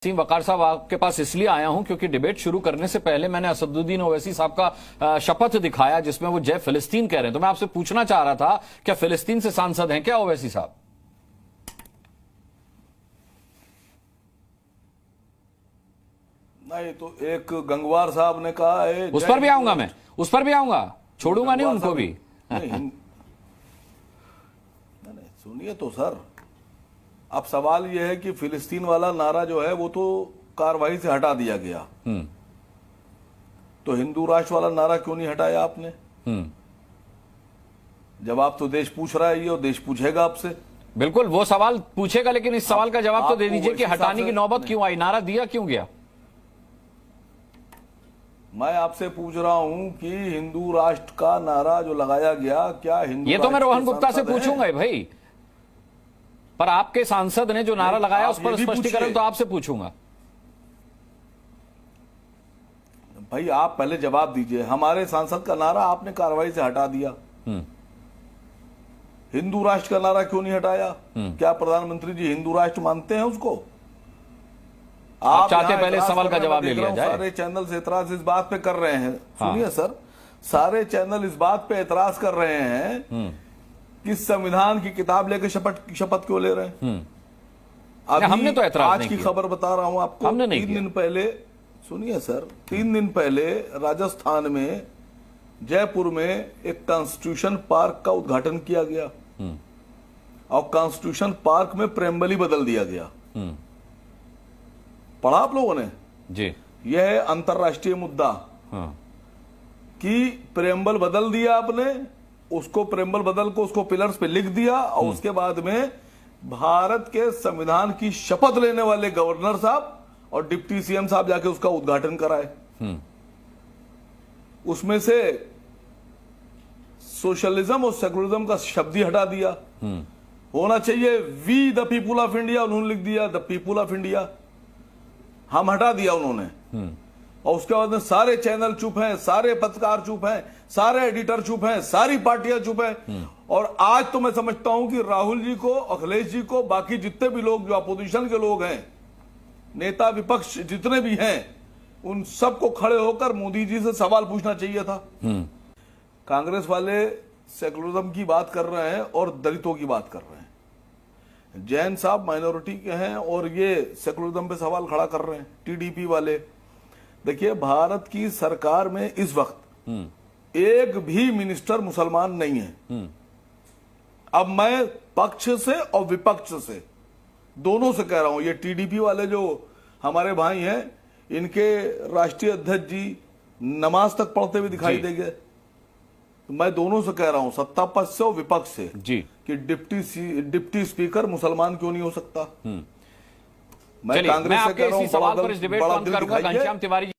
वकार साहब, आपके पास इसलिए आया हूं क्योंकि डिबेट शुरू करने से पहले मैंने असदुद्दीन ओवैसी साहब का शपथ दिखाया जिसमें वो जय फिलिस्तीन कह रहे हैं। तो मैं आपसे पूछना चाह रहा था, क्या फिलिस्तीन से सांसद हैं क्या ओवैसी साहब? नहीं, तो एक गंगवार साहब ने कहा है, उस पर भी आऊंगा, मैं उस पर भी आऊंगा, छोड़ूंगा नहीं उनको भी। नहीं, सुनिए तो सर, अब सवाल यह है कि फिलिस्तीन वाला नारा जो है वो तो कार्रवाई से हटा दिया गया, तो हिंदू राष्ट्र वाला नारा क्यों नहीं हटाया आपने? जवाब तो देश पूछ रहा है ये, और देश पूछेगा आपसे। बिल्कुल, वो सवाल पूछेगा, लेकिन इस सवाल का जवाब तो दे दीजिए कि हटाने की नौबत क्यों आई, नारा दिया क्यों गया? मैं आपसे पूछ रहा हूं कि हिंदू राष्ट्र का नारा जो लगाया गया, क्या हिंदू ये तो मैं रोहन गुप्ता से पूछूंगा भाई, पर आपके सांसद ने जो नारा लगाया उस पर स्पष्टीकरण तो आपसे पूछूंगा। भाई आप पहले जवाब दीजिए, हमारे सांसद का नारा आपने कार्रवाई से हटा दिया, हिंदू राष्ट्र का नारा क्यों नहीं हटाया? क्या प्रधानमंत्री जी हिंदू राष्ट्र मानते हैं उसको? आप चाहते पहले इस सवाल का जवाब ले लिया जाए। सारे चैनल एतराज इस बात पे कर रहे हैं, सुनिए सर, सारे चैनल इस बात पे एतराज कर रहे हैं कि संविधान की किताब लेकर शपथ क्यों ले रहे हैं? अभी हमने तो एतराज आज की खबर बता रहा हूं आपको, 3 दिन पहले, सुनिए सर, 3 दिन पहले राजस्थान में जयपुर में एक कॉन्स्टिट्यूशन पार्क का उद्घाटन किया गया, और कॉन्स्टिट्यूशन पार्क में प्रेमबली बदल दिया गया। पढ़ा आप लोगों ने जी? यह है अंतरराष्ट्रीय मुद्दा कि प्रेम्बल बदल दिया आपने, उसको प्रेम्बल बदल को उसको पिलर्स पे लिख दिया, और उसके बाद में भारत के संविधान की शपथ लेने वाले गवर्नर साहब और डिप्टी सीएम साहब जाके उसका उद्घाटन कराए। उसमें से सोशलिज्म और सेकुलरिज्म का शब्द ही हटा दिया। होना चाहिए we the people of India, उन्होंने लिख दिया द पीपुल ऑफ इंडिया, हम हटा दिया उन्होंने। और उसके बाद में सारे चैनल चुप हैं, सारे पत्रकार चुप हैं, सारे एडिटर चुप हैं, सारी पार्टियां चुप हैं। और आज तो मैं समझता हूं कि राहुल जी को, अखिलेश जी को, बाकी जितने भी लोग जो अपोजिशन के लोग हैं, नेता विपक्ष जितने भी हैं, उन सबको खड़े होकर मोदी जी से सवाल पूछना चाहिए था। कांग्रेस वाले सेकुलरिज्म की बात कर रहे हैं और दलितों की बात कर रहे हैं, जैन साहब माइनॉरिटी के हैं और ये सेकुलरिज्म पे सवाल खड़ा कर रहे हैं, टीडीपी वाले। देखिए, भारत की सरकार में इस वक्त एक भी मिनिस्टर मुसलमान नहीं है। अब मैं पक्ष से और विपक्ष से दोनों से कह रहा हूं, ये टीडीपी वाले जो हमारे भाई हैं, इनके राष्ट्रीय अध्यक्ष जी नमाज तक पढ़ते हुए दिखाई देंगे। तो मैं दोनों से कह रहा हूं, सत्ता पक्ष से और विपक्ष से जी, कि डिप्टी स्पीकर मुसलमान क्यों नहीं हो सकता। मैं कांग्रेस से कह रहा हूं, सवाल पर इस डिबेट बंद करूंगा। घनश्याम तिवारी